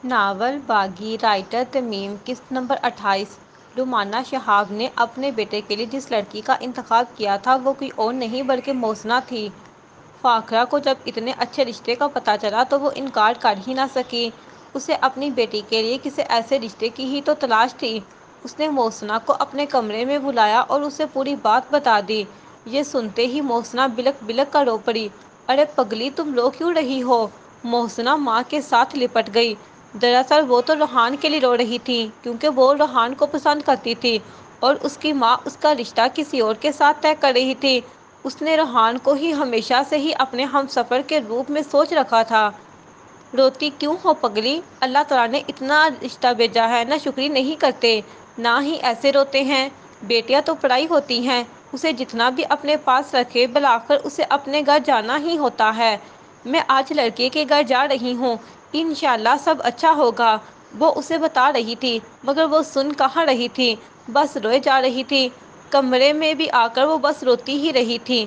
Novel باغی writer تمیم قسط number 28 Rumana شہاب نے اپنے بیٹے کے لیے جس لڑکی کا انتخاب کیا تھا وہ کوئی اور نہیں بلکہ محسنہ تھی۔ فاخرہ کو جب اتنے اچھے رشتے کا پتہ چلا تو وہ انکار کر ہی نہ سکی۔ اسے اپنی بیٹی کے لیے کسی ایسے رشتے کی ہی تو تلاش تھی۔ اس نے محسنہ کو اپنے کمرے میں بلایا اور اسے پوری بات بتا دی۔ یہ سنتے ہی محسنہ بلک بلک کر رو پڑی۔ ارے پگلی، تم رو کیوں رہی ہو؟ محسنہ ماں کے ساتھ لپٹ گئی۔ دراصل وہ تو روحان کے لیے رو رہی تھی کیونکہ وہ روحان کو پسند کرتی تھی اور اس کی ماں اس کا رشتہ کسی اور کے ساتھ طے کر رہی تھی۔ اس نے روحان کو ہی ہمیشہ سے ہی اپنے ہمسفر کے روپ میں سوچ رکھا تھا۔ روتی کیوں ہو پگلی؟ اللہ تعالیٰ نے اتنا رشتہ بھیجا ہے، نہ شکری نہیں کرتے، نہ ہی ایسے روتے ہیں۔ بیٹیاں تو پرائی ہوتی ہیں، اسے جتنا بھی اپنے پاس رکھے بالآخر اسے اپنے گھر جانا ہی ہوتا ہے۔ میں آج لڑکے کے گھر جا رہی ہوں، انشاءاللہ سب اچھا ہوگا، وہ اسے بتا رہی تھی، مگر وہ سن کہاں رہی تھی، بس روئے جا رہی تھی۔ کمرے میں بھی آ کر وہ بس روتی ہی رہی تھی۔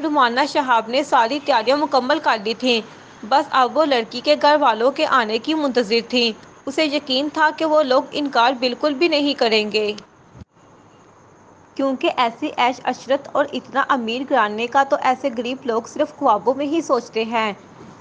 رومانہ شہاب نے ساری تیاریاں مکمل کر لی تھیں، بس اب وہ لڑکی کے گھر والوں کے آنے کی منتظر تھی۔ اسے یقین تھا کہ وہ لوگ انکار بالکل بھی نہیں کریں گے، کیونکہ ایسی عیش عشرت اور اتنا امیر گھرانے کا تو ایسے غریب لوگ صرف خوابوں میں ہی سوچتے ہیں۔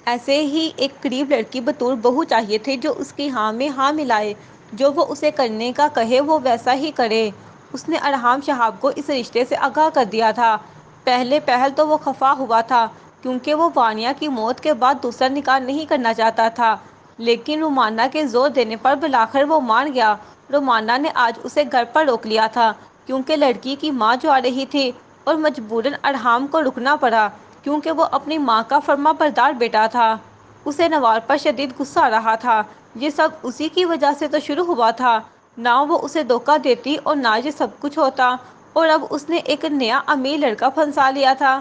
ایسے ہی ایک غریب لڑکی بطور بہو چاہیے تھی جو اس کی ہاں میں ہاں ملائے، جو وہ اسے کرنے کا کہے وہ ویسا ہی کرے۔ اس نے ارحام شہاب کو اس رشتے سے آگاہ کر دیا تھا۔ پہلے پہل تو وہ خفا ہوا تھا کیونکہ وہ وانیہ کی موت کے بعد دوسرا نکاح نہیں کرنا چاہتا تھا، لیکن رومانہ کے زور دینے پر بالآخر وہ مان گیا۔ رومانہ نے آج اسے گھر پر روک لیا تھا کیونکہ لڑکی کی ماں جو آ رہی تھی اور مجبوراً ارحام کو رکنا پڑا کیونکہ وہ اپنی ماں کا فرما بردار بیٹا تھا۔ اسے نوار پر شدید غصہ آ رہا تھا۔ یہ سب اسی کی وجہ سے تو شروع ہوا تھا، نہ وہ اسے دھوکہ دیتی اور نہ یہ سب کچھ ہوتا، اور اب اس نے ایک نیا امیر لڑکا پھنسا لیا تھا۔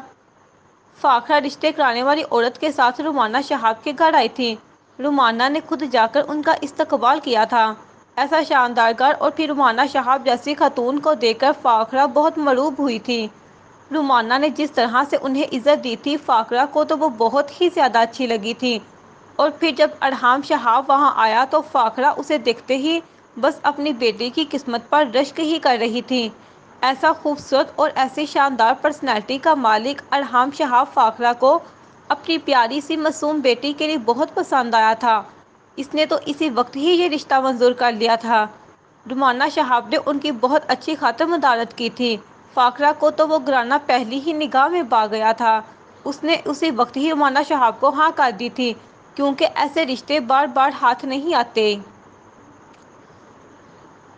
فاخرہ رشتے کرانے والی عورت کے ساتھ رومانہ شہاب کے گھر آئی تھی۔ رومانہ نے خود جا کر ان کا استقبال کیا تھا۔ ایسا شاندار گھر اور پھر رومانہ شہاب جیسی خاتون کو دیکھ کر فاخرہ بہت مرعوب ہوئی تھی۔ رومانہ نے جس طرح سے انہیں عزت دی تھی فاخرہ کو تو وہ بہت ہی زیادہ اچھی لگی تھی، اور پھر جب ارحام شہاب وہاں آیا تو فاخرہ اسے دیکھتے ہی بس اپنی بیٹی کی قسمت پر رشک ہی کر رہی تھی۔ ایسا خوبصورت اور ایسی شاندار پرسنالٹی کا مالک ارحام شہاب فاخرہ کو اپنی پیاری سی معصوم بیٹی کے لیے بہت پسند آیا تھا۔ اس نے تو اسی وقت ہی یہ رشتہ منظور کر لیا تھا۔ رومانہ شہاب نے ان کی بہت اچھی خاطر مدارت کی تھی۔ فاخرہ کو تو وہ گھرانہ پہلی ہی نگاہ میں بھا گیا تھا۔ اس نے اسی وقت ہی رومانہ شہاب کو ہاں کر دی تھی کیونکہ ایسے رشتے بار بار ہاتھ نہیں آتے،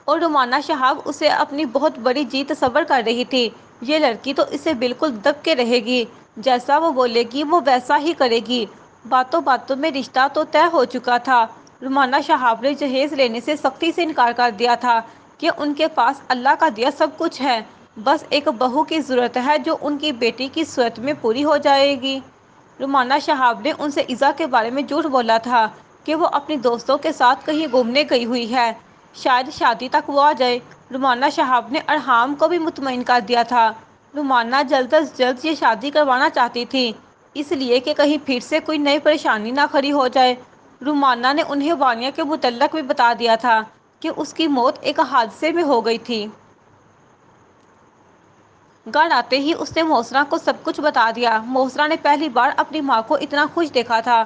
اور رومانہ شہاب اسے اپنی بہت بڑی جیت تصور کر رہی تھی۔ یہ لڑکی تو اسے بالکل دب کے رہے گی، جیسا وہ بولے گی وہ ویسا ہی کرے گی۔ باتوں باتوں میں رشتہ تو طے ہو چکا تھا۔ رومانہ شہاب نے جہیز لینے سے سختی سے انکار کر دیا تھا کہ ان کے پاس اللہ کا دیا سب کچھ ہے، بس ایک بہو کی ضرورت ہے جو ان کی بیٹی کی صورت میں پوری ہو جائے گی۔ رومانہ شہاب نے ان سے ایذا کے بارے میں جھوٹ بولا تھا کہ وہ اپنی دوستوں کے ساتھ کہیں گھومنے گئی ہوئی ہے، شاید شادی تک وہ آ جائے۔ رومانہ شہاب نے ارحام کو بھی مطمئن کر دیا تھا۔ رومانہ جلد از جلد یہ شادی کروانا چاہتی تھی، اس لیے کہ کہیں پھر سے کوئی نئی پریشانی نہ کھڑی ہو جائے۔ رومانہ نے انہیں وانیہ کے متعلق بھی بتا دیا تھا کہ اس کی موت ایک حادثے میں ہو گئی تھی۔ گھر آتے ہی اس نے محسنہ کو سب کچھ بتا دیا۔ محسنہ نے پہلی بار اپنی ماں کو اتنا خوش دیکھا تھا،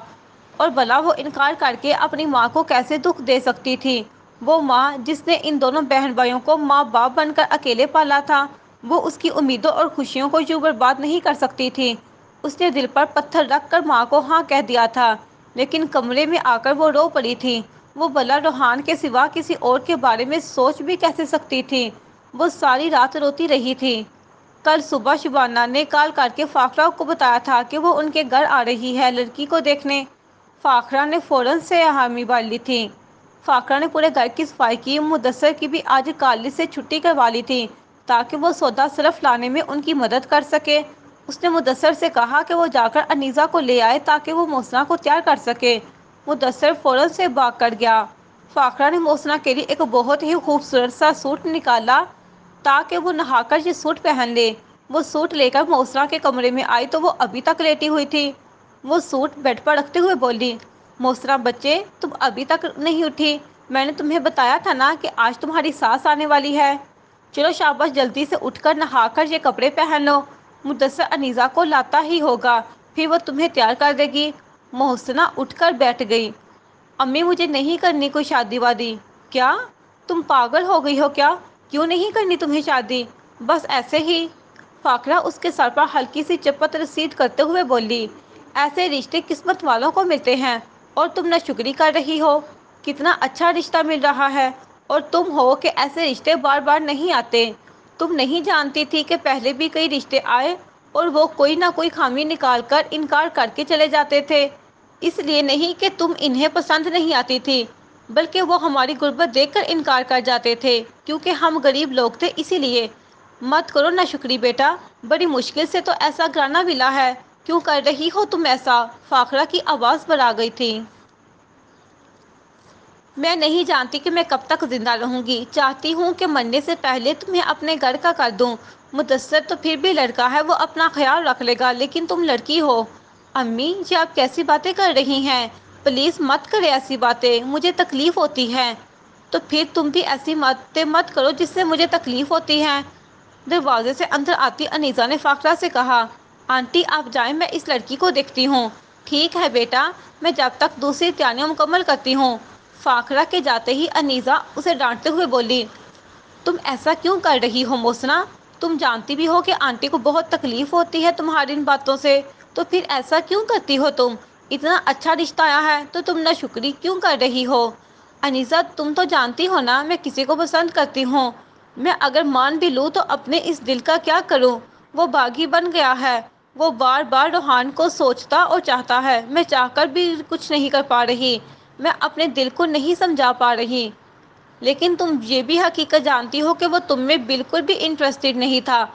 اور بھلا وہ انکار کر کے اپنی ماں کو کیسے دکھ دے سکتی تھی؟ وہ ماں جس نے ان دونوں بہن بھائیوں کو ماں باپ بن کر اکیلے پالا تھا، وہ اس کی امیدوں اور خوشیوں کو یوں برباد نہیں کر سکتی تھی۔ اس نے دل پر پتھر رکھ کر ماں کو ہاں کہہ دیا تھا، لیکن کمرے میں آ کر وہ رو پڑی تھی۔ وہ بھلا روحان کے سوا کسی اور کے بارے میں سوچ بھی کیسے سکتی تھی؟ وہ ساری رات روتی رہی تھی۔ کل صبح شبانہ نے کال کر کے فاخرہ کو بتایا تھا کہ وہ ان کے گھر آ رہی ہے لڑکی کو دیکھنے۔ فاخرہ نے فوراً سے حامی بھر لی تھی۔ فاخرہ نے پورے گھر کی صفائی کی، مدثر کی بھی آج کالج سے چھٹی کروا لی تھی تاکہ وہ سودا صرف لانے میں ان کی مدد کر سکے۔ اس نے مدثر سے کہا کہ وہ جا کر انیسہ کو لے آئے تاکہ وہ محسنہ کو تیار کر سکے۔ مدثر فوراً سے بھاگ کر گیا۔ فاخرہ نے محسنہ کے لیے ایک بہت ہی خوبصورت سا سوٹ نکالا تاکہ وہ نہا کر یہ سوٹ پہن لے۔ وہ سوٹ لے کر محسنہ کے کمرے میں آئی تو وہ ابھی تک لیٹی ہوئی تھی۔ وہ سوٹ بیڈ پر رکھتے ہوئے بولی، محسنہ بچے، تم ابھی تک نہیں اٹھی؟ میں نے تمہیں بتایا تھا نا کہ آج تمہاری ساس آنے والی ہے۔ چلو شاباش، جلدی سے اٹھ کر نہا کر یہ کپڑے پہن لو۔ مدثر انیزہ کو لاتا ہی ہوگا، پھر وہ تمہیں تیار کر دے گی۔ محسنہ اٹھ کر بیٹھ گئی۔ امی مجھے نہیں کرنی کوئی شادی وادی۔ کیا تم پاگل ہو گئی ہو کیا؟ کیوں نہیں کرنی تمہیں شادی؟ بس ایسے ہی۔ فاقرہ اس کے سر پر ہلکی سی چپت رسید کرتے ہوئے بولی، ایسے رشتے قسمت والوں کو ملتے ہیں اور تم ناشکری کر رہی ہو۔ کتنا اچھا رشتہ مل رہا ہے اور تم ہو کہ ایسے رشتے بار بار نہیں آتے۔ تم نہیں جانتی تھی کہ پہلے بھی کئی رشتے آئے اور وہ کوئی نہ کوئی خامی نکال کر انکار کر کے چلے جاتے تھے؟ اس لیے نہیں کہ تم انہیں پسند نہیں آتی تھی، بلکہ وہ ہماری غربت دیکھ کر انکار کر جاتے تھے، کیونکہ ہم غریب لوگ تھے اسی لیے۔ مت کرو ناشکری بیٹا، بڑی مشکل سے تو ایسا گھرانہ ملا ہے، کیوں کر رہی ہو تم ایسا؟ فاقرہ کی آواز بھر آ گئی تھی۔ میں نہیں جانتی کہ میں کب تک زندہ رہوں گی، چاہتی ہوں کہ مرنے سے پہلے تمہیں اپنے گھر کا کر دوں۔ مدثر تو پھر بھی لڑکا ہے، وہ اپنا خیال رکھ لے گا، لیکن تم لڑکی ہو۔ امی یہ آپ کیسی باتیں کر رہی ہیں؟ پلیز مت کرے ایسی باتیں، مجھے تکلیف ہوتی ہے۔ تو پھر تم بھی ایسی باتیں مت کرو جس سے مجھے تکلیف ہوتی ہے۔ دروازے سے اندر آتی انیزہ نے فاقرہ سے کہا، آنٹی آپ جائیں، میں اس لڑکی کو دیکھتی ہوں۔ ٹھیک ہے بیٹا، میں جب تک دوسری تیاریاں مکمل کرتی ہوں۔ فاقرہ کے جاتے ہی انیزہ اسے ڈانٹتے ہوئے بولی، تم ایسا کیوں کر رہی ہو محسنہ؟ تم جانتی بھی ہو کہ آنٹی کو بہت تکلیف ہوتی ہے تمہاری ان باتوں سے، تو پھر ایسا کیوں کرتی ہو تم؟ اتنا اچھا رشتہ آیا ہے تو تم ناشکری کیوں کر رہی ہو؟ انیزہ تم تو جانتی ہو نا میں کسی کو پسند کرتی ہوں، میں اگر مان بھی لوں تو اپنے اس دل کا کیا کروں؟ وہ باغی بن گیا ہے، وہ بار بار روحان کو سوچتا اور چاہتا ہے، میں چاہ کر بھی کچھ نہیں کر پا رہی، میں اپنے دل کو نہیں سمجھا پا رہی۔ لیکن تم یہ بھی حقیقت جانتی ہو کہ وہ تم میں بالکل بھی انٹرسٹڈ نہیں تھا۔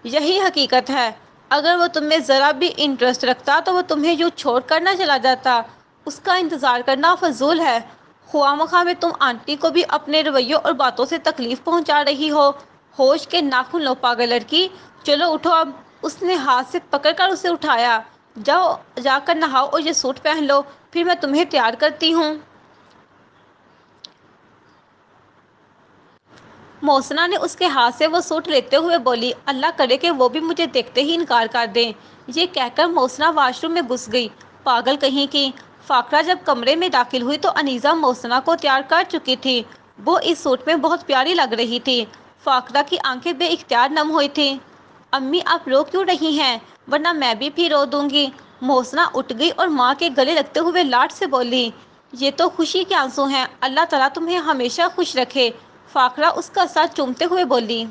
یہی حقیقت ہے، اگر وہ تم میں ذرا بھی انٹرسٹ رکھتا تو وہ تمہیں یوں چھوڑ کر نہ چلا جاتا۔ اس کا انتظار کرنا فضول ہے۔ خواہ مخواہ میں تم آنٹی کو بھی اپنے رویوں اور باتوں سے تکلیف پہنچا رہی ہو۔ ہوش کے ناخن لو پاگل لڑکی، چلو اٹھو اب۔ اس نے ہاتھ سے پکڑ کر اسے اٹھایا، جاؤ جا کر نہاؤ اور یہ سوٹ پہن لو، پھر میں تمہیں تیار کرتی ہوں۔ محسنہ نے اس کے ہاتھ سے وہ سوٹ لیتے ہوئے بولی، اللہ کرے کہ وہ بھی مجھے دیکھتے ہی انکار کر دیں۔ یہ کہہ کر محسنہ واش روم میں گھس گئی۔ پاگل کہیں کی! فاقرہ جب کمرے میں داخل ہوئی تو انیزہ محسنہ کو تیار کر چکی تھی۔ وہ اس سوٹ میں بہت پیاری لگ رہی تھی۔ فاقرہ کی آنکھیں بے اختیار نم ہوئی تھیں۔ امی آپ رو کیوں رہی ہیں؟ ورنہ میں بھی رو دوں گی۔ محسنہ اٹھ گئی اور ماں کے گلے لگتے ہوئے لاڈ سے بولی، یہ تو خوشی کے آنسو ہیں، اللہ تعالیٰ تمہیں ہمیشہ خوش رکھے۔ فاقرہ اس کا سر چومتے ہوئے بولی۔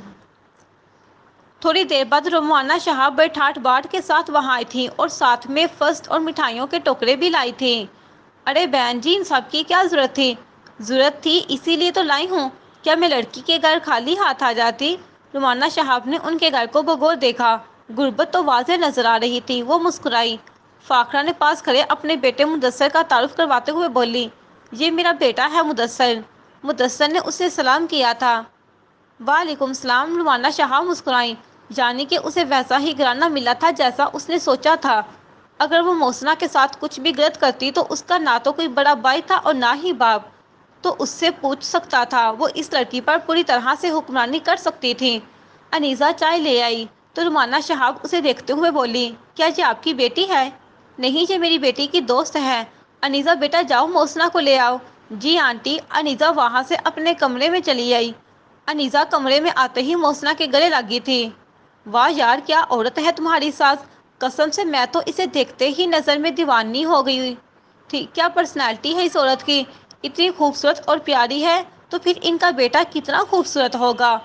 تھوڑی دیر بعد رومانہ شہاب بڑے ٹھاٹھ باٹھ کے ساتھ وہاں آئی تھیں اور ساتھ میں فسٹ اور مٹھائیوں کے ٹوکرے بھی لائی تھیں۔ ارے بہن جی، ان سب کی کیا ضرورت تھی؟ ضرورت تھی اسی لیے تو لائی ہوں، کیا میں لڑکی کے گھر خالی ہاتھ آ جاتی؟ رومانہ شہاب نے ان کے گھر کو بغور دیکھا، غربت تو واضح نظر آ رہی تھی۔ وہ مسکرائی۔ فاقرہ نے پاس کھڑے اپنے بیٹے مدثر کا تعارف کرواتے ہوئے بولی، یہ میرا بیٹا ہے مدثر۔ مدثر نے اسے سلام کیا تھا۔ وعلیکم السلام۔ رومانہ شہاب مسکرائیں، یعنی کہ اسے ویسا ہی گھرانہ ملا تھا جیسا اس نے سوچا تھا۔ اگر وہ محسنہ کے ساتھ کچھ بھی غلط کرتی تو اس کا نہ تو کوئی بڑا بھائی تھا اور نہ ہی باپ، تو اس سے پوچھ سکتا تھا، وہ اس لڑکی پر پوری طرح سے حکمرانی کر سکتی تھی۔ انیزہ چائے لے آئی تو رومانہ شہاب اسے دیکھتے ہوئے بولی، کیا یہ آپ کی بیٹی ہے؟ نہیں، یہ میری بیٹی کی دوست ہے۔ انیزہ بیٹا جاؤ محسنہ کو لے آؤ۔ جی آنٹی۔ انیزہ وہاں سے اپنے کمرے میں چلی آئی۔ انیزہ کمرے میں آتے ہی محسنہ کے گلے لگی تھی۔ واہ یار، کیا عورت ہے تمہاری ساس! قسم سے میں تو اسے دیکھتے ہی نظر میں دیوانی ہو گئی تھی۔ کیا پرسنالٹی ہے اس عورت کی! اتنی خوبصورت اور پیاری ہے تو پھر ان کا بیٹا کتنا خوبصورت ہوگا!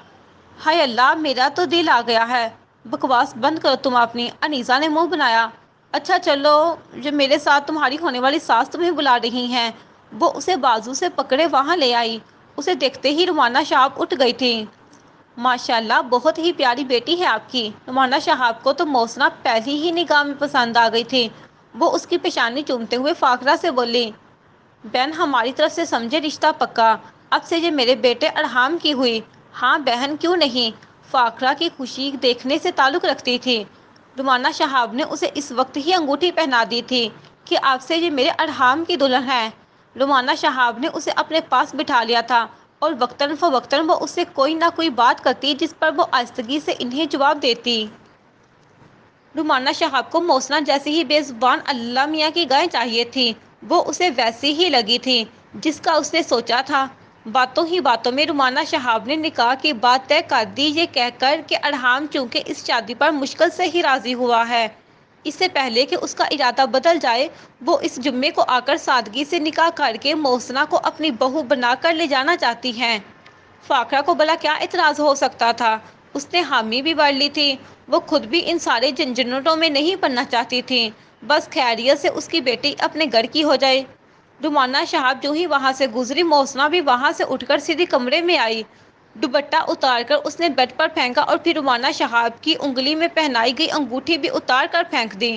ہائے اللہ، میرا تو دل آ گیا ہے۔ بکواس بند کرو تم اپنی۔ انیزہ نے منہ بنایا۔ اچھا چلو، جو میرے ساتھ تمہاری ہونے والی ساس تمہیں بلا رہی ہیں۔ وہ اسے بازو سے پکڑے وہاں لے آئی۔ اسے دیکھتے ہی رومانہ شہاب اٹھ گئی تھی۔ ماشاءاللہ، بہت ہی پیاری بیٹی ہے آپ کی۔ رومانہ شہاب کو تو محسنہ پہلی ہی نگاہ میں پسند آ گئی تھی۔ وہ اس کی پیشانی چومتے ہوئے فاقرہ سے بولی، بہن ہماری طرف سے سمجھے رشتہ پکا، اب سے یہ میرے بیٹے ارحام کی ہوئی۔ ہاں بہن، کیوں نہیں! فاقرہ کی خوشی دیکھنے سے تعلق رکھتی تھی۔ رومانہ شہاب نے اسے اس وقت ہی انگوٹھی پہنا دی تھی، کہ آپ سے یہ میرے ارحام کی دلہن ہے۔ رومانہ شہاب نے اسے اپنے پاس بٹھا لیا تھا اور وقتاً فوقتاً وہ اس سے کوئی نہ کوئی بات کرتی جس پر وہ آہستگی سے انہیں جواب دیتی۔ رومانہ شہاب کو موسنا جیسی ہی بے زبان اللہ میاں کی گائے چاہیے تھی، وہ اسے ویسی ہی لگی تھی جس کا اس نے سوچا تھا۔ باتوں ہی باتوں میں رومانہ شہاب نے نکاح کی بات طے کر دی، یہ کہہ کر کہ ارحام چونکہ اس شادی پر مشکل سے ہی راضی ہوا ہے، اس سے پہلے کہ اس کا ارادہ بدل جائے وہ اس جمعے کو آ کر سادگی سے نکاح کر کے موسنا کو اپنی بہو بنا کر لے جانا چاہتی ہیں۔ فاقرہ کو بھلا کیا اعتراض ہو سکتا تھا؟ اس نے حامی بھی بھر لی تھی، وہ خود بھی ان سارے جھنجھنٹوں میں نہیں پڑنا چاہتی تھی، بس خیریت سے اس کی بیٹی اپنے گھر کی ہو جائے۔ رومانہ شہاب جو ہی وہاں سے گزری، موسنا بھی وہاں سے اٹھ کر سیدھی کمرے میں آئی۔ دوپٹہ اتار کر اس نے بیڈ پر پھینکا اور پھر رومانہ شہاب کی انگلی میں پہنائی گئی انگوٹھی بھی اتار کر پھینک دی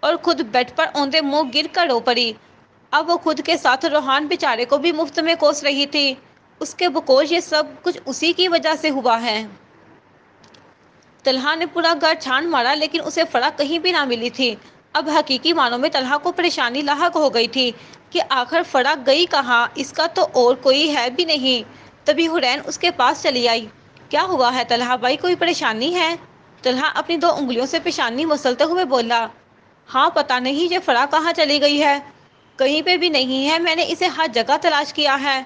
اور خود بیڈ پر اوندھے منہ گر کر رو پڑی۔ اب وہ خود کے ساتھ روحان بیچارے کو بھی مفت میں کوس رہی تھی، اس کے بقول یہ سب کچھ اسی کی وجہ سے ہوا ہے۔ طلحہ نے پورا گھر چھان مارا لیکن اسے فرح کہیں بھی نہ ملی تھی۔ اب حقیقی معنوں میں طلحہ کو پریشانی لاحق ہو گئی تھی کہ آخر فرح گئی کہاں، اس کا تو اور کوئی ہے بھی نہیں۔ تبھی حورین اس کے پاس چلی آئی۔ کیا ہوا ہے طلحہ بھائی، کوئی پریشانی ہے؟ طلحہ اپنی 2 انگلیوں سے پیشانی مسلتے ہوئے بولا۔ ہاں پتہ نہیں یہ فرح کہاں چلی گئی ہے، کہیں پہ بھی نہیں ہے، میں نے اسے ہر جگہ تلاش کیا ہے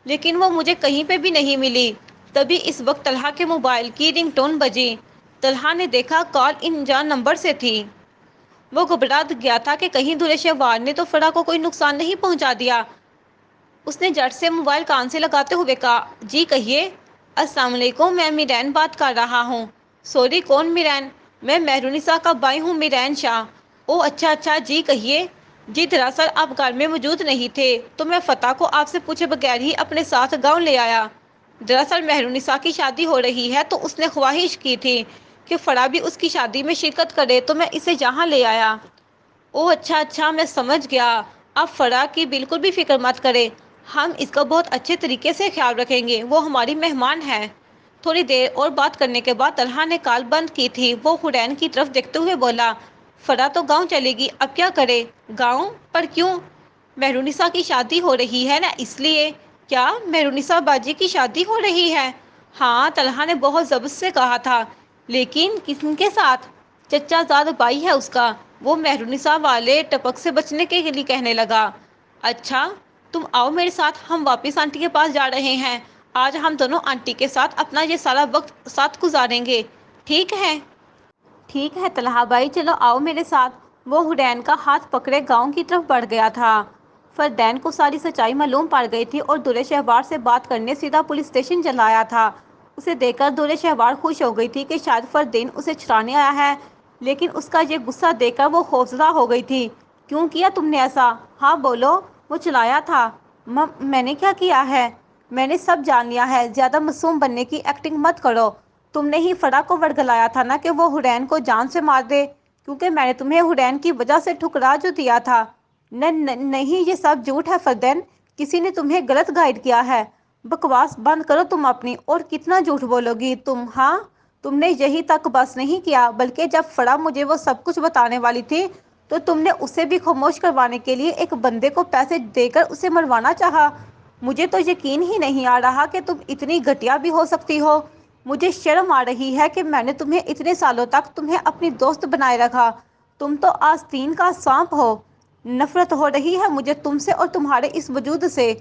لیکن وہ مجھے کہیں پہ بھی نہیں ملی۔ تبھی اس وقت طلحہ کے موبائل کی رنگ ٹون بجی۔ طلحہ نے دیکھا کال انجان نمبر سے تھی۔ وہ گھبرا گیا تھا کہ کہیں دورے شہوار نے تو فرح کو کوئی نقصان نہیں پہنچا دیا۔ اس نے جھٹ سے موبائل کان سے لگاتے ہوئے کہا، جی کہیے۔ السلام علیکم، میں میرین بات کر رہا ہوں۔ سوری، کون میرین؟ میں مہرونسا کا بھائی ہوں، میرین شاہ۔ او اچھا اچھا، جی کہیے۔ جی دراصل آپ گھر میں موجود نہیں تھے تو میں فتح کو آپ سے پوچھے بغیر ہی اپنے ساتھ گاؤں لے آیا۔ دراصل مہرونسا کی شادی ہو رہی ہے تو اس نے خواہش کی تھی کہ فرح بھی اس کی شادی میں شرکت کرے تو میں اسے یہاں لے آیا۔ او اچھا اچھا، میں سمجھ گیا۔ آپ فرح کی بالکل بھی فکر مت کریں، ہم اس کا بہت اچھے طریقے سے خیال رکھیں گے، وہ ہماری مہمان ہے۔ تھوڑی دیر اور بات کرنے کے بعد طلحہ نے کال بند کی تھی۔ وہ حورین کی طرف دیکھتے ہوئے بولا، فرح تو گاؤں چلے گی، اب کیا کرے؟ گاؤں پر کیوں؟ مہرونسا کی شادی ہو رہی ہے نا، اس لیے۔ کیا مہرونسا باجی کی شادی ہو رہی ہے؟ ہاں، طلحہ نے بہت ضبط سے کہا تھا۔ لیکن کن کے ساتھ؟ چچا زاد بھائی ہے اس کا، وہ مہرونسا والے ٹپک سے بچنے کے لیے کہنے لگا۔ اچھا، تم آؤ میرے ساتھ، ہم واپس آنٹی کے پاس جا رہے ہیں، آج ہم دونوں آنٹی کے ساتھ اپنا یہ سارا وقت ساتھ گزاریں گے، ٹھیک ہے؟ ٹھیک ہے طلحہ بھائی، چلو آؤ میرے ساتھ۔ وہ حورین کا ہاتھ پکڑے گاؤں کی طرف بڑھ گیا تھا۔ فردین کو ساری سچائی معلوم پڑ گئی تھی اور دورے شہوار سے بات کرنے سیدھا پولیس اسٹیشن چلا آیا تھا۔ اسے دیکھ کر دورے شہوار خوش ہو گئی تھی کہ شاید فردین اسے چھڑانے آیا ہے، لیکن اس کا یہ غصہ دیکھ کر وہ خوفزدہ ہو گئی تھی۔ کیوں کیا تم نے ایسا؟ ہاں بولو۔ وہ چلایا تھا۔ میں نے کیا کیا ہے؟ میں نے سب جان لیا ہے، زیادہ معصوم بننے کی ایکٹنگ مت کرو۔ تم نے ہی فرح کو ورگلایا تھا نا کہ وہ حورین کو جان سے مار دے، کیونکہ میں نے تمہیں حورین کی وجہ سے ٹھکرا جو دیا تھا۔ نہیں، یہ سب جھوٹ ہے فردین، کسی نے تمہیں غلط گائیڈ کیا ہے۔ بکواس بند کرو تم اپنی، اور کتنا جھوٹ بولو گی تم؟ ہاں، تم نے یہی تک بس نہیں کیا بلکہ جب فرح مجھے وہ سب کچھ بتانے والی تھی تو تم نے اسے بھی خاموش کروانے کے لیے ایک بندے کو پیسے دے کر اسے مروانا چاہا۔ مجھے تو یقین ہی نہیں آ رہا کہ تم اتنی گھٹیا بھی ہو سکتی ہو۔ مجھے شرم آ رہی ہے کہ میں نے تمہیں اتنے سالوں تک تمہیں اپنی دوست بنائے رکھا، تم تو آستین کا سانپ ہو۔ نفرت ہو رہی ہے مجھے تم سے اور تمہارے اس وجود سے۔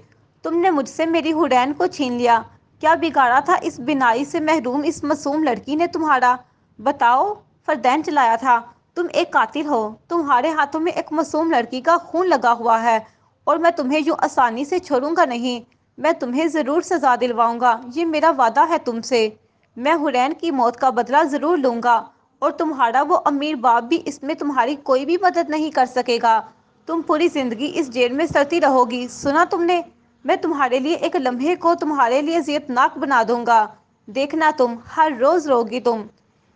تم نے مجھ سے میری حورین کو چھین لیا، کیا بگاڑا تھا اس بینائی سے محروم اس معصوم لڑکی نے تمہارا؟ بتاؤ۔ فردین چلایا تھا، تم ایک قاتل ہو، تمہارے ہاتھوں میں ایک معصوم لڑکی کا خون لگا ہوا ہے اور میں تمہیں یوں آسانی سے چھوڑوں گا نہیں، میں تمہیں ضرور سزا دلواؤں گا، یہ میرا وعدہ ہے تم سے۔ میں حورین کی موت کا بدلہ ضرور لوں گا اور تمہارا وہ امیر باپ بھی اس میں تمہاری کوئی بھی مدد نہیں کر سکے گا، تم پوری زندگی اس جیل میں سڑتی رہو گی، سنا تم نے؟ میں تمہارے لیے ایک لمحے کو تمہارے لیے اذیتناک بنا دوں گا، دیکھنا تم، ہر روز روگی تم۔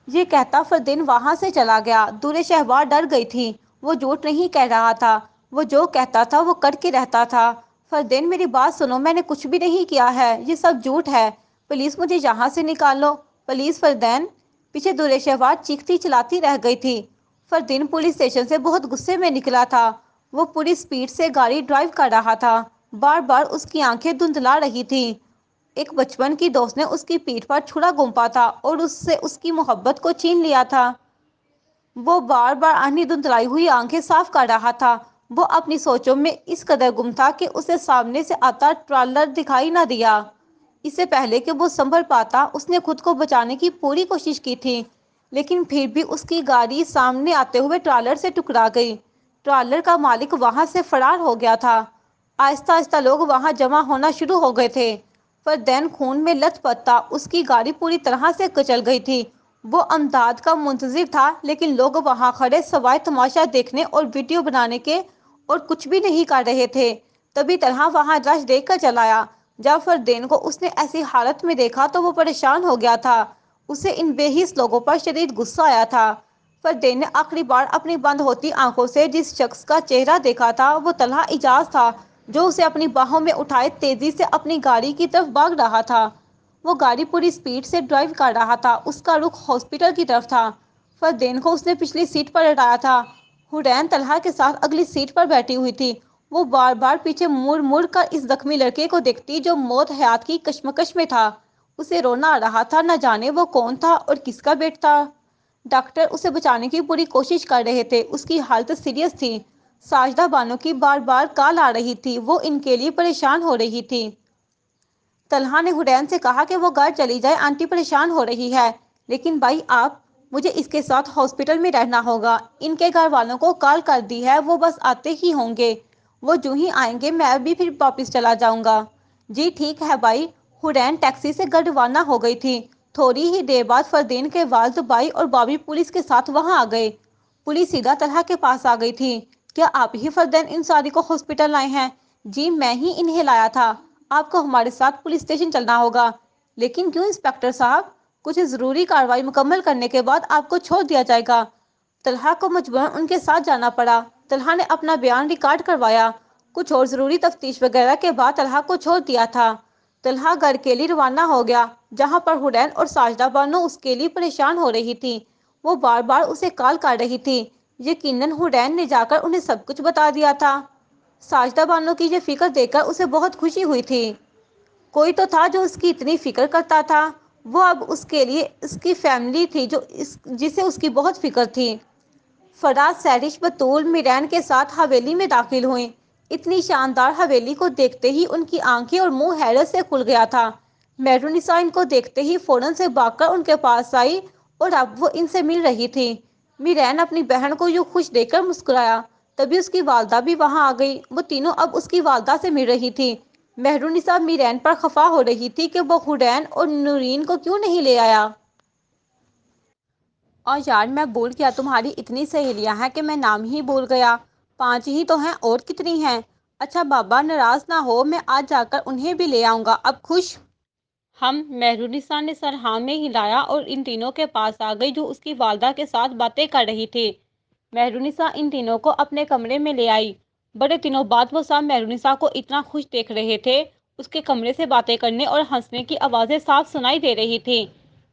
یہ کہتا فردین وہاں سے چلا گیا۔ دورے شہوار ڈر گئی تھی، وہ جھوٹ نہیں کہہ رہا تھا، وہ جو کہتا تھا وہ کر کے رہتا تھا۔ فردین میری بات سنو، میں نے کچھ بھی نہیں کیا ہے، یہ سب جھوٹ ہے، پلیز مجھے یہاں سے نکال لو، پلیز فردین۔ پیچھے دورے شہوار چیختی چلاتی رہ گئی تھی۔ فردین پولیس اسٹیشن سے بہت غصے میں نکلا تھا، وہ پوری سپیڈ سے گاڑی ڈرائیو کر رہا تھا، بار بار اس کی آنکھیں دھندلا رہی تھیں۔ ایک بچپن کی دوست نے اس کی پیٹھ پر چھڑا گھونپا تھا اور اس سے اس کی محبت کو چھین لیا تھا۔ وہ بار بار اپنی دھندلائی ہوئی آنکھیں صاف کر رہا تھا۔ وہ اپنی سوچوں میں اس قدر گم تھا کہ اسے سامنے سے آتا ٹرالر دکھائی نہ دیا۔ اس سے پہلے کہ وہ سنبھل پاتا، اس نے خود کو بچانے کی پوری کوشش کی تھی، لیکن پھر بھی اس کی گاڑی سامنے آتے ہوئے ٹرالر سے ٹکرا گئی۔ ٹرالر کا مالک وہاں سے فرار ہو گیا تھا۔ آہستہ آہستہ لوگ وہاں جمع ہونا شروع ہو گئے تھے۔ فردین خون میں لت پت تھا، اس کی گاڑی پوری طرح سے کچل گئی تھی۔ وہ امداد کا منتظر تھا، لیکن لوگ وہاں کھڑے سوائے تماشا دیکھنے اور ویڈیو بنانے کے اور کچھ بھی نہیں کر رہے تھے۔ تبھی طلحہ وہاں رش دیکھ کر چلا آیا۔ جب فردین کو اس نے ایسی حالت میں دیکھا تو وہ پریشان ہو گیا تھا۔ اسے ان بے حس لوگوں پر شدید غصہ آیا تھا۔ فردین نے آخری بار اپنی بند ہوتی آنکھوں سے جس شخص کا چہرہ دیکھا تھا وہ طلحہ اعجاز تھا، جو اسے اپنی باہوں میں اٹھائے تیزی سے اپنی گاڑی کی طرف بھاگ رہا تھا۔ وہ گاڑی پوری سپیڈ سے ڈرائیو کر رہا تھا۔ اس کا رخ ہاسپٹل کی طرف تھا۔ فردین کو اس نے پچھلی سیٹ پر لٹایا تھا۔ حورین طلحہ کے ساتھ اگلی سیٹ پر بیٹھی ہوئی تھی۔ وہ بار بار پیچھے مڑ مڑ کر اس زخمی لڑکے کو دیکھتی جو موت حیات کی کشمکش میں تھا۔ اسے رونا آ رہا تھا، نہ جانے وہ کون تھا اور کس کا بیٹا تھا۔ ڈاکٹر اسے بچانے کی پوری کوشش کر رہے تھے، اس کی حالت سیریس تھی۔ ساجدہ بانو کی بار بار کال آ رہی تھی، وہ ان کے لیے پریشان ہو رہی تھی۔ طلحہ نے حورین سے کہا کہ وہ گھر چلی جائے، آنٹی پریشان ہو رہی ہے۔ لیکن بھائی آپ، مجھے اس کے ساتھ ہاسپٹل میں رہنا ہوگا۔ ان کے گھر والوں کو کال کر دی ہے، وہ بس آتے ہی ہوں گے۔ وہ جو ہی آئیں گے میں بھی پھر واپس چلا جاؤں گا۔ جی ٹھیک ہے بھائی۔ حورین ٹیکسی سے گھر روانہ ہو گئی تھی۔ تھوڑی ہی دیر بعد فردین کے والد بھائی اور بھابھی پولیس کے ساتھ وہاں آ گئے۔ پولیس سیدھا طلحہ کے پاس آ گئی تھی۔ کیا آپ ہی فردین انصاری کو ہاسپٹل لائے ہیں؟ جی میں ہی انہیں لایا تھا۔ آپ کو ہمارے ساتھ پولیس اسٹیشن چلنا ہوگا۔ لیکن کیوں انسپکٹر صاحب؟ کچھ ضروری کارروائی مکمل کرنے کے بعد آپ کو چھوڑ دیا جائے گا۔ طلحہ کو مجبوراً ان کے ساتھ جانا پڑا۔ طلحہ نے اپنا بیان ریکارڈ کروایا۔ کچھ اور ضروری تفتیش وغیرہ کے بعد طلحہ کو چھوڑ دیا تھا۔ طلحہ گھر کے لیے روانہ ہو گیا، جہاں پر حورین اور ساجدہ بانو اس کے لیے پریشان ہو رہی تھی۔ وہ بار بار اسے کال کر رہی تھی۔ یقیناً حورین نے جا کر انہیں سب کچھ بتا دیا تھا۔ ساجدہ بانو کی یہ فکر دیکھ کر اسے بہت خوشی ہوئی تھی۔ کوئی تو تھا جو اس کی اتنی فکر کرتا تھا۔ وہ اب اس کے لیے اس کی فیملی تھی جسے اس کی بہت فکر تھی۔ فرح، سہرش، بطول میرین کے ساتھ حویلی میں داخل ہوئیں۔ اتنی شاندار حویلی کو دیکھتے ہی ان کی آنکھیں اور منہ حیرت سے کھل گیا تھا۔ مہرونسا ان کو دیکھتے ہی فوراً سے بھاگ کر ان کے پاس آئی اور اب وہ ان سے مل رہی تھی۔ میرین اپنی بہن کو یوں خوش دیکھ کر مسکرایا۔ تبھی اس کی والدہ بھی وہاں آ گئی۔ وہ تینوں اب اس کی والدہ سے مل رہی تھی۔ مہرونسا میرین پر خفا ہو رہی تھی کہ وہ حورین اور نورین کو کیوں نہیں لے آیا۔ یار میں بھول گیا، تمہاری اتنی سہیلیاں ہیں کہ میں نام ہی بھول گیا۔ 5 ہی تو ہیں، اور کتنی ہیں؟ اچھا بابا ناراض نہ ہو، میں آج جا کر انہیں بھی لے آؤں گا۔ اب خوش؟ مہرونسا نے سر ہاں میں ہلایا اور ان تینوں کے پاس آ گئی جو اس کی والدہ کے ساتھ باتیں کر رہی تھی۔ مہرونسا ان تینوں کو اپنے کمرے میں لے آئی۔ بڑے دنوں بعد وہ سب مہرونسا کو اتنا خوش دیکھ رہے تھے۔ اس کے کمرے سے باتیں کرنے اور ہنسنے کی آوازیں صاف سنائی دے رہی تھیں۔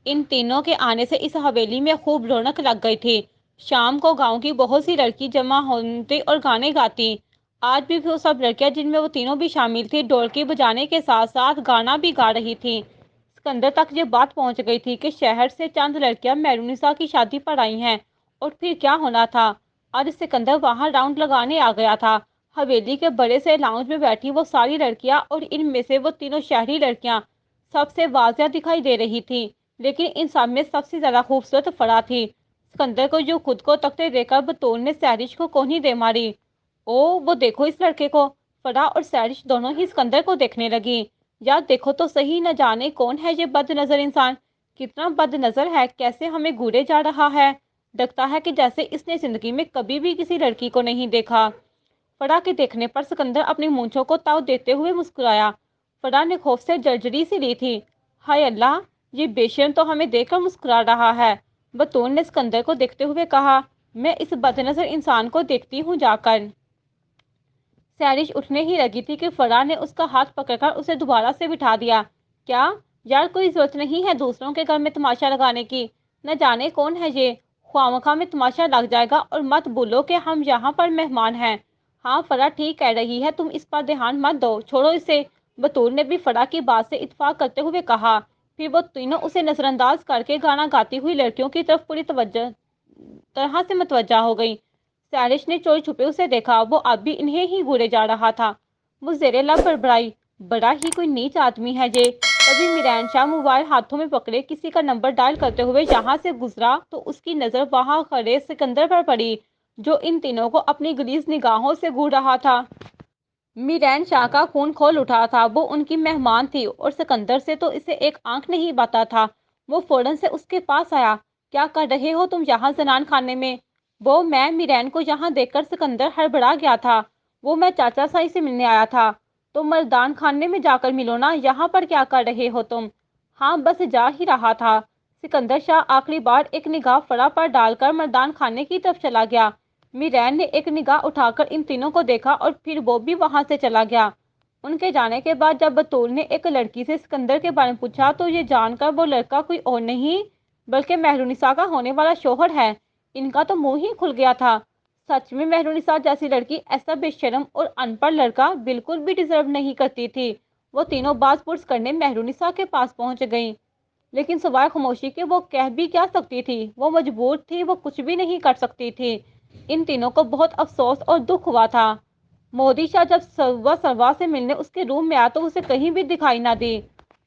ان تینوں کے آنے سے اس حویلی میں خوب رونق لگ گئی تھی۔ شام کو گاؤں کی بہت سی لڑکی جمع ہوتی اور گانے گاتی۔ آج بھی وہ سب لڑکیاں، جن میں وہ تینوں بھی شامل تھی، ڈھولکی بجانے کے ساتھ ساتھ گانا بھی گا رہی تھیں۔ سکندر تک یہ بات پہنچ گئی تھی کہ شہر سے چند لڑکیاں مہرونسا کی شادی پر آئی ہیں، اور پھر کیا ہونا تھا۔ آج سکندر وہاں راؤنڈ لگانے آ گیا تھا۔ حویلی کے بڑے سے لاؤنج میں بیٹھی وہ ساری لڑکیاں اور ان میں سے وہ تینوں شہری لڑکیاں سب سے واضح دکھائی دے رہی تھیں، لیکن ان سب میں سب سے زیادہ خوبصورت فرح تھی۔ سکندر کو جو خود کو تکتے دیکھ کر بطول نے سہرش کو کونی دے ماری۔ او وہ دیکھو اس لڑکے کو۔ فرح اور سہرش دونوں ہی سکندر کو دیکھنے لگی۔ یار دیکھو تو صحیح، نہ جانے کون ہے یہ بد نظر انسان۔ کتنا بد نظر ہے، کیسے ہمیں گھورے جا رہا ہے۔ لگتا ہے کہ جیسے اس نے زندگی میں کبھی بھی کسی لڑکی کو نہیں دیکھا۔ فرح کے دیکھنے پر سکندر اپنی مونچھوں کو تاؤ دیتے ہوئے مسکرایا۔ فرح نے خوف سے جرجری سی لی تھی۔ ہائے اللہ، یہ بے شرم تو ہمیں دیکھ کر مسکرا رہا ہے۔ بطول نے سکندر کو دیکھتے ہوئے کہا، میں اس بد نظر انسان کو دیکھتی ہوں جا کر۔ سہرش اٹھنے ہی لگی تھی کہ فرح نے اس کا ہاتھ پکڑ کر اسے دوبارہ سے بٹھا دیا۔ کیا یار، کوئی ضرورت نہیں ہے دوسروں کے گھر میں تماشا لگانے کی۔ نہ جانے کون ہے یہ، خواہ مخواہ میں تماشا لگ جائے گا، اور مت بھولو کہ ہم یہاں پر مہمان ہیں۔ ہاں فرح ٹھیک کہہ رہی ہے، تم اس پر دھیان مت دو، چھوڑو اسے۔ بطور نے بھی فرح کی بات سے اتفاق کرتے ہوئے کہا۔ پھر وہ تینوں اسے نظر انداز کر کے گانا گاتی ہوئی لڑکیوں کی طرف پوری طرح سے متوجہ ہو گئی۔ سیرش نے چوری چھپے اسے دیکھا، وہ اب بھی انہیں ہی گھورے جا رہا تھا۔ وہ زیر لب بڑبڑائی، بڑا ہی کوئی نیچ آدمی ہے یہ۔ تبھی میران شاہ موبائل ہاتھوں میں پکڑے کسی کا نمبر ڈائل کرتے ہوئے یہاں سے گزرا تو اس کی نظر وہاں کھڑے سکندر پر پڑی، جو ان تینوں کو اپنی غلیظ نگاہوں سے گھور رہا تھا۔ میران شاہ کا خون کھول اٹھا تھا، وہ ان کی مہمان تھی اور سکندر سے تو اسے ایک آنکھ نہیں باتا تھا۔ وہ فوراً سے اس کے پاس آیا۔ کیا کر رہے ہو تم یہاں زنان خانے میں؟ میں میران کو یہاں دیکھ کر سکندر ہڑبڑا گیا تھا۔ میں چاچا سائی سے ملنے آیا تھا۔ تو مردان خانے میں جا کر ملو نا، یہاں پر کیا کر رہے ہو تم؟ ہاں بس جا ہی رہا تھا۔ سکندر شاہ آخری بار ایک نگاہ فرح پر ڈال کر مردان خانے کی طرف چلا گیا۔ میران نے ایک نگاہ اٹھا کر ان تینوں کو دیکھا اور پھر وہ بھی وہاں سے چلا گیا۔ ان کے جانے کے بعد جب بطول نے ایک لڑکی سے سکندر کے بارے میں پوچھا تو یہ جان کر وہ لڑکا کوئی اور نہیں بلکہ مہرونسا کا ہونے والا شوہر ہے، ان کا تو منہ ہی کھل گیا تھا۔ سچ میں مہرونسا جیسی لڑکی ایسا بے شرم اور ان پڑھ لڑکا بالکل بھی ڈیزرو نہیں کرتی تھی۔ وہ تینوں باز پرس کرنے مہرونسا کے پاس پہنچ گئیں، لیکن سوائے خاموشی کے وہ کہہ بھی کیا سکتی تھی؟ وہ مجبور تھی، وہ کچھ بھی نہیں کر سکتی تھی۔ ان تینوں کو بہت افسوس اور دکھ ہوا تھا۔ مودی شاہ جب سلوا سے ملنے اس کے روم میں آیا تو اسے کہیں بھی دکھائی نہ دی۔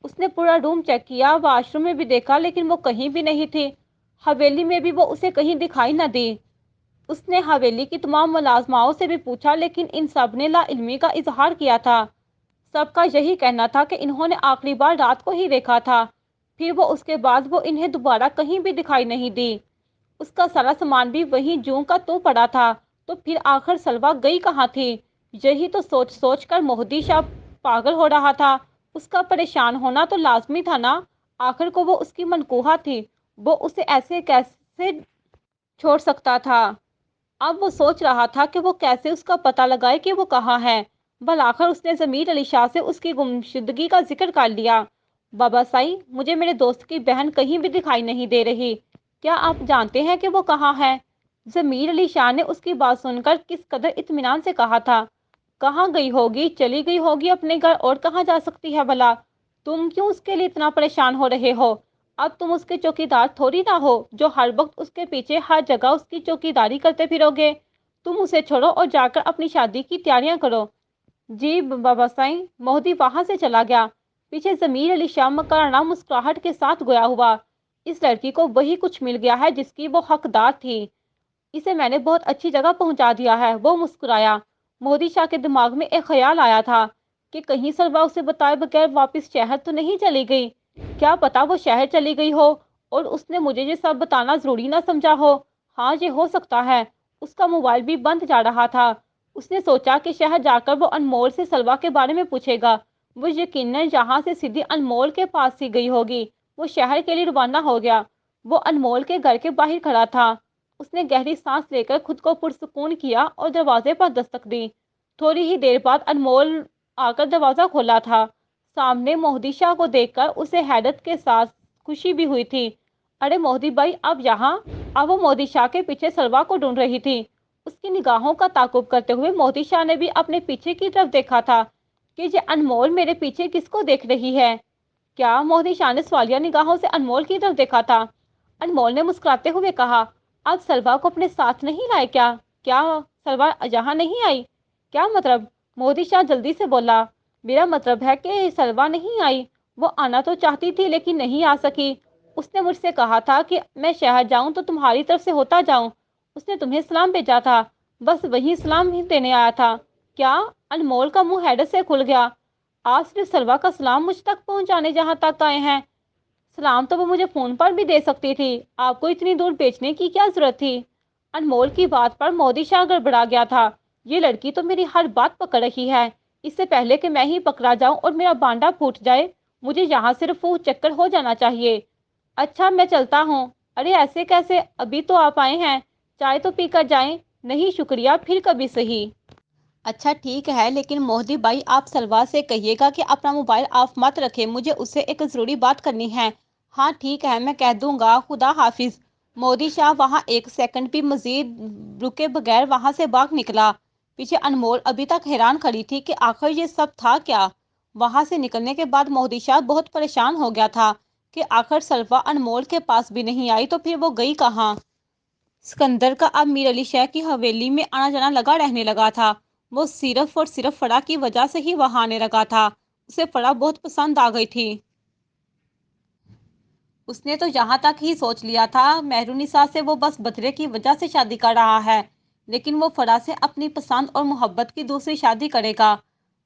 اس نے پورا روم چیک کیا، واش روم میں بھی دیکھا، لیکن وہ کہیں بھی نہیں تھی۔ حویلی میں بھی وہ اسے کہیں دکھائی نہ دی۔ اس نے حویلی کی تمام ملازماؤں سے بھی پوچھا، لیکن ان سب نے لا علمی کا اظہار کیا تھا۔ سب کا یہی کہنا تھا کہ انہوں نے آخری بار رات کو ہی دیکھا تھا، پھر اس کے بعد وہ انہیں دوبارہ کہیں بھی دکھائی نہیں دی۔ اس کا سارا سامان بھی وہیں جوں کا توں پڑا تھا، تو پھر آخر سلوا گئی کہاں تھی؟ یہی تو سوچ سوچ کر مہدی شاہ پاگل ہو رہا تھا۔ اس کا پریشان ہونا تو لازمی تھا نا، آخر کو وہ اس کی منکوحہ تھی، وہ اسے ایسے کیسے چھوڑ سکتا تھا؟ اب وہ سوچ رہا تھا کہ وہ کیسے اس کا پتہ لگائے کہ وہ کہاں ہے۔ بالآخر اس نے ضمیر علی شاہ سے اس کی گمشدگی کا ذکر کر لیا۔ بابا سائی، مجھے میرے دوست کی بہن کہیں بھی دکھائی نہیں دے رہی، کیا آپ جانتے ہیں کہ وہ کہاں ہے؟ ضمیر علی شاہ نے اس کی بات سن کر کس قدر اطمینان سے کہا تھا، کہاں گئی ہوگی؟ چلی گئی ہوگی اپنے گھر، اور کہاں جا سکتی ہے بھلا؟ تم کیوں اس کے لیے اتنا پریشان ہو رہے ہو؟ اب تم اس کے چوکیدار تھوڑی نہ ہو جو ہر وقت اس کے پیچھے ہر جگہ اس کی چوکیداری کرتے پھرو گے۔ تم اسے چھوڑو اور جا کر اپنی شادی کی تیاریاں کرو۔ جی بابا سائیں۔ مہدی وہاں سے چلا گیا۔ پیچھے ضمیر علی شاہ مکرانہ مسکراہٹ کے ساتھ گویا ہوا، اس لڑکی کو وہی کچھ مل گیا ہے جس کی وہ حقدار تھی، اسے میں نے بہت اچھی جگہ پہنچا دیا ہے۔ وہ مسکرایا۔ مہدی شاہ کے دماغ میں ایک خیال آیا تھا کہ کہیں سلوا اسے بتائے بغیر واپس شہر تو نہیں چلی گئی؟ کیا پتا وہ شہر چلی گئی ہو اور اس نے مجھے یہ سب بتانا ضروری نہ سمجھا ہو۔ ہاں یہ ہو سکتا ہے۔ اس کا موبائل بھی بند جا رہا تھا۔ اس نے سوچا کہ شہر جا کر وہ انمول سے سلوا کے بارے میں پوچھے گا۔ وہ یقیناً یہاں سے سیدھی انمول کے پاس ہی گئی ہوگی۔ وہ شہر کے لیے روانہ ہو گیا۔ وہ انمول کے گھر کے باہر کھڑا تھا۔ اس نے گہری سانس لے کر خود کو پرسکون کیا اور دروازے پر دستک دی۔ تھوڑی ہی دیر بعد انمول آ کر دروازہ کھولا تھا۔ سامنے مہدی شاہ کو دیکھ کر اسے حیرت کے ساتھ خوشی بھی ہوئی تھی۔ ارے مہدی بھائی، اب یہاں؟ اب وہ مہدی شاہ کے پیچھے سلوا کو ڈھونڈ رہی تھی۔ اس کی نگاہوں کا تعاقب کرتے ہوئے مہدی شاہ نے بھی اپنے پیچھے کی طرف دیکھا تھا کہ یہ انمول میرے پیچھے کس کو دیکھ رہی ہے؟ کیا؟ مہدی شاہ نے سوالیہ نگاہوں سے انمول کی طرف دیکھا تھا۔ انمول نے مسکراتے ہوئے کہا، اب سلوا کو اپنے ساتھ نہیں لائے کیا؟ کیا سلوا یہاں نہیں آئی؟ کیا مطلب؟ مہدی شاہ جلدی سے بولا، میرا مطلب ہے کہ سلوا نہیں آئی۔ وہ آنا تو چاہتی تھی لیکن نہیں آ سکی۔ اس نے مجھ سے کہا تھا کہ میں شہر جاؤں تو تمہاری طرف سے ہوتا جاؤں۔ اس نے تمہیں سلام بھیجا تھا، بس وہی سلام ہی دینے آیا تھا۔ کیا؟ انمول کا منہ حیرت سے کھل گیا۔ آج صرف سلوا کا سلام مجھ تک پہنچانے جہاں تک آئے ہیں؟ سلام تو وہ مجھے فون پر بھی دے سکتی تھی، آپ کو اتنی دور بھیجنے کی کیا ضرورت تھی؟ انمول کی بات پر مہدی شاہ گڑبڑا گیا تھا۔ یہ لڑکی تو میری ہر بات پکڑ رہی ہے، اس سے پہلے کہ میں ہی پکڑا جاؤں اور میرا بانڈا پھوٹ جائے، مجھے یہاں صرف وہ چکر ہو جانا چاہیے۔ اچھا میں چلتا ہوں۔ ارے ایسے کیسے؟ ابھی تو آپ آئے ہیں، چائے تو پی کر جائیں۔ نہیں شکریہ، پھر کبھی صحیح۔ اچھا ٹھیک ہے، لیکن مہدی بھائی آپ سلوا سے کہیے گا کہ اپنا موبائل آف مت رکھے، مجھے اس سے ایک ضروری بات کرنی ہے۔ ہاں ٹھیک ہے، میں کہہ دوں گا، خدا حافظ۔ مہدی شاہ وہاں ایک سیکنڈ بھی مزید رکے بغیر وہاں سے بھاگ نکلا۔ پیچھے انمول ابھی تک حیران کھڑی تھی کہ آخر یہ سب تھا کیا۔ وہاں سے نکلنے کے بعد مہدی شاہ بہت پریشان ہو گیا تھا کہ آخر سلویٰ انمول کے پاس بھی نہیں آئی تو پھر وہ گئی کہاں۔ سکندر کا اب میر علی شاہ کی حویلی میں آنا جانا لگا رہنے لگا تھا۔ وہ صرف اور صرف فرح کی وجہ سے ہی وہاں آنے لگا تھا۔ اسے فرح بہت پسند آ گئی تھی۔ اس نے تو یہاں تک ہی سوچ لیا تھا مہرونسا سے وہ بس بطرے کی وجہ سے شادی کر رہا ہے، لیکن وہ فرح سے اپنی پسند اور محبت کی دوسری شادی کرے گا۔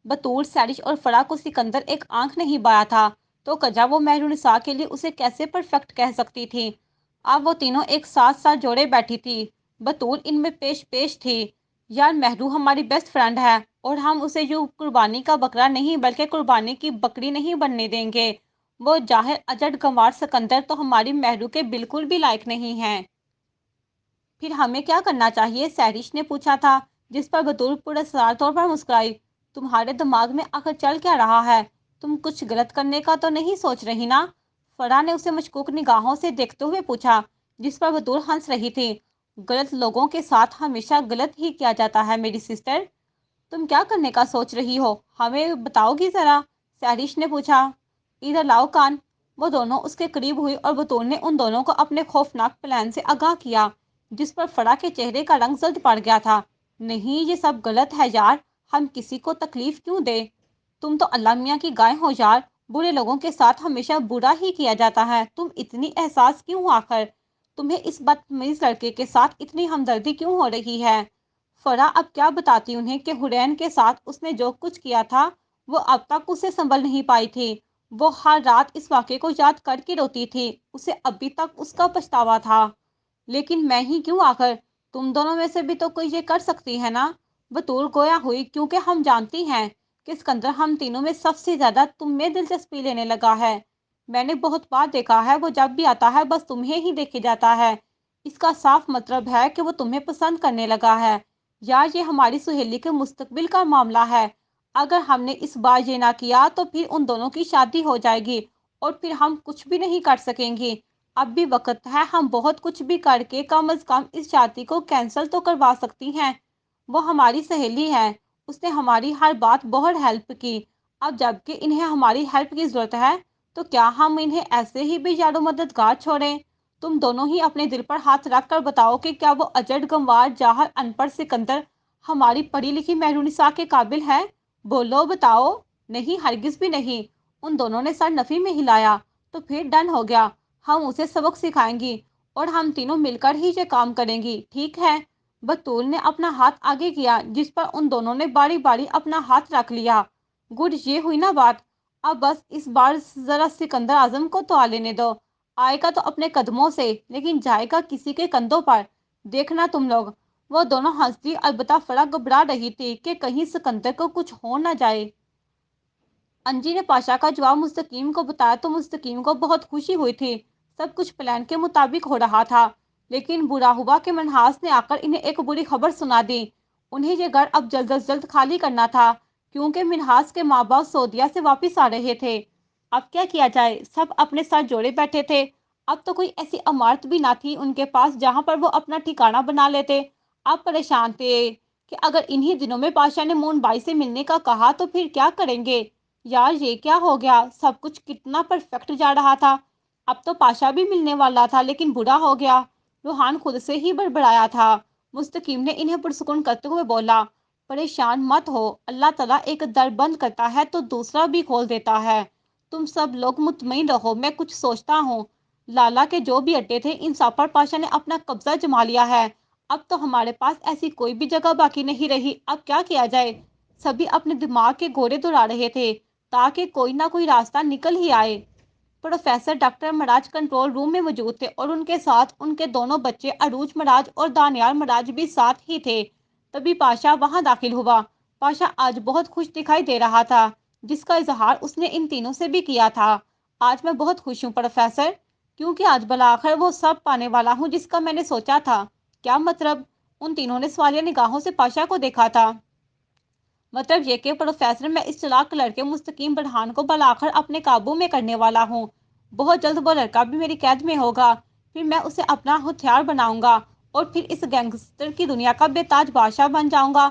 بطور سیرش اور فرح کو سکندر ایک آنکھ نہیں بایا تھا تو کجا وہ مہرونسا کے لیے اسے کیسے پرفیکٹ کہہ سکتی تھی۔ اب وہ تینوں ایک ساتھ ساتھ جوڑے بیٹھی تھی۔ بطور ان میں پیش پیش تھی، یار مہرو ہماری بیسٹ فرینڈ ہے اور ہم اسے یوں قربانی کا بکرا نہیں بلکہ قربانی کی بکری نہیں بننے دیں گے۔ وہ جاہل اجڑ گنوار سکندر تو ہماری مہرو کے بالکل بھی لائق نہیں ہیں۔ پھر ہمیں کیا کرنا چاہیے؟ سیرش نے پوچھا تھا، جس پر بطور پراسرار طور پر مسکرائی۔ تمہارے دماغ میں آخر چل کیا رہا ہے؟ تم کچھ غلط کرنے کا تو نہیں سوچ رہی نا؟ فرح نے اسے مشکوک نگاہوں سے دیکھتے ہوئے پوچھا، جس پر بطور ہنس رہی تھی۔ غلط لوگوں کے ساتھ ہمیشہ غلط ہی کیا جاتا ہے میری سسٹر۔ تم کیا کرنے کا سوچ رہی ہو؟ ہمیں بتاؤ گی ذرا؟ سیرش نے پوچھا۔ ادھر لاؤ کان۔ وہ دونوں اس کے قریب ہوئی اور بطور نے ان دونوں کو اپنے خوفناک پلان سے آگاہ کیا، جس پر فرح کے چہرے کا رنگ زرد پڑ گیا تھا۔ نہیں، یہ سب غلط ہے یار، ہم کسی کو تکلیف کیوں دیں؟ تم تو اللہ میاں کی گائے ہو یار، برے لوگوں کے ساتھ ہمیشہ برا ہی کیا جاتا ہے۔ تم اتنی احساس کیوں آخر؟ تمہیں اس بدتمیز لڑکے کے ساتھ اتنی ہمدردی کیوں ہو رہی ہے؟ فرح اب کیا بتاتی انہیں کہ حرین کے ساتھ اس نے جو کچھ کیا تھا وہ اب تک اسے سنبھل نہیں پائی تھی۔ وہ ہر رات اس واقعے کو یاد کر کے روتی تھی۔ اسے ابھی تک اس کا پچھتاوا تھا۔ لیکن میں ہی کیوں آخر؟ تم دونوں میں سے بھی تو کوئی یہ کر سکتی ہے نا؟ بطور گویا ہوئی، کیونکہ ہم جانتی ہیں کہ سکندر ہم تینوں میں سب سے زیادہ تم میں دلچسپی لینے لگا ہے۔ میں نے بہت بار دیکھا ہے، وہ جب بھی آتا ہے بس تمہیں ہی دیکھے جاتا ہے۔ اس کا صاف مطلب ہے کہ وہ تمہیں پسند کرنے لگا ہے۔ یا یہ ہماری سہیلی کے مستقبل کا معاملہ ہے؟ اگر ہم نے اس بار یہ نہ کیا تو پھر ان دونوں کی شادی ہو جائے گی اور پھر ہم کچھ بھی نہیں کر سکیں گے۔ اب بھی وقت ہے، ہم بہت کچھ بھی کر کے کم از کم اس شادی کو کینسل تو کروا سکتی ہیں۔ وہ ہماری سہیلی ہے، اس نے ہماری ہر بات بہت ہیلپ کی۔ اب جب کہ انہیں ہماری ہیلپ کی ضرورت ہے تو کیا ہم انہیں ایسے ہی بھی یار و مددگار چھوڑیں؟ تم دونوں ہی اپنے دل پر ہاتھ رکھ کر بتاؤ کہ کیا وہ اجڑ گنوار جاہل ان پڑھ سکندر ہماری پڑھی لکھی مہرونسا کے قابل ہے؟ بولو، بتاؤ۔ نہیں، ہرگز بھی نہیں۔ ان دونوں نے سر نفی میں ہلایا۔ تو پھر ڈن ہو گیا، ہم اسے سبق سکھائیں گی اور ہم تینوں مل کر ہی یہ کام کریں گی، ٹھیک ہے؟ بطول نے اپنا ہاتھ آگے کیا، جس پر ان دونوں نے باری باری اپنا ہاتھ رکھ لیا۔ گڈ، یہ ہوئی نا بات؟ اب بس اس بار ذرا سکندر اعظم کو تو آ لینے دو۔ آئے گا تو اپنے قدموں سے، لیکن جائے گا کسی کے کندھوں پر۔ دیکھنا تم لوگ۔ وہ دونوں ہنس دی، البتہ فرح گھبرا رہی تھی کہ کہیں سکندر کو کچھ ہو نہ جائے۔ انجی نے پاشا کا جواب مستقیم کو بتایا تو مستقیم کو بہت خوشی ہوئی تھی۔ سب کچھ پلان کے مطابق ہو رہا تھا، لیکن برا ہوا کہ منہاس نے آ کر انہیں ایک بری خبر سنا دی۔ انہیں یہ گھر اب جلد از جلد خالی کرنا تھا، کیونکہ منہاس کے ماں باپ سعودیہ سے واپس آ رہے تھے۔ اب کیا کیا جائے؟ سب اپنے ساتھ جوڑے بیٹھے تھے۔ اب تو کوئی ایسی عمارت بھی نہ تھی ان کے پاس جہاں پر وہ اپنا ٹھکانہ بنا لیتے۔ اب پریشان تھے کہ اگر انہی دنوں میں پاشا نے مون بائی سے ملنے کا کہا تو پھر کیا کریں گے؟ یار یہ کیا ہو گیا؟ سب کچھ کتنا پرفیکٹ جا رہا تھا۔ اب تو پاشا بھی ملنے والا تھا، لیکن برا ہو گیا۔ روحان خود سے ہی بڑبڑایا تھا۔ مستقیم نے انہیں پرسکون کرتے ہوئے بولا، پریشان مت ہو، اللہ تعالیٰ ایک در بند کرتا ہے تو دوسرا بھی کھول دیتا ہے۔ تم سب لوگ مطمئن رہو، میں کچھ سوچتا ہوں۔ لالا کے جو بھی اڈے تھے ان سب پر پاشا نے اپنا قبضہ جما لیا ہے۔ اب تو ہمارے پاس ایسی کوئی بھی جگہ باقی نہیں رہی۔ اب کیا کیا جائے؟ سبھی اپنے دماغ کے گھوڑے دوڑا رہے تھے تاکہ کوئی نہ کوئی راستہ نکل ہی آئے۔ پروفیسر ڈاکٹر مراج کنٹرول روم میں موجود تھے اور ان کے ساتھ ان کے دونوں بچے عروج مراج اور دانیال مراج بھی ساتھ ہی تھے۔ تبھی پاشا وہاں داخل ہوا۔ پاشا آج بہت خوش دکھائی دے رہا تھا، جس کا اظہار اس نے ان تینوں سے بھی کیا تھا۔ آج میں بہت خوش ہوں پروفیسر، کیونکہ آج بالآخر وہ سب پانے والا ہوں جس کا میں نے سوچا تھا۔ کیا مطلب؟ ان تینوں نے سوالیہ نگاہوں سے پاشا کو دیکھا تھا۔ مطلب یہ کہ پروفیسر، میں اس چلاک لڑکے مستقیم برہان کو بالآخر اپنے قابو میں کرنے والا ہوں۔ بہت جلد وہ لڑکا بھی میری قید میں ہوگا، پھر میں اسے اپنا ہتھیار بناؤں گا اور پھر اس گینگسٹر کی دنیا کا بے تاج بادشاہ بن جاؤں گا۔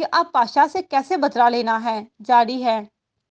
کہ اب بادشاہ سے کیسے بدلہ لینا ہے جاری ہے۔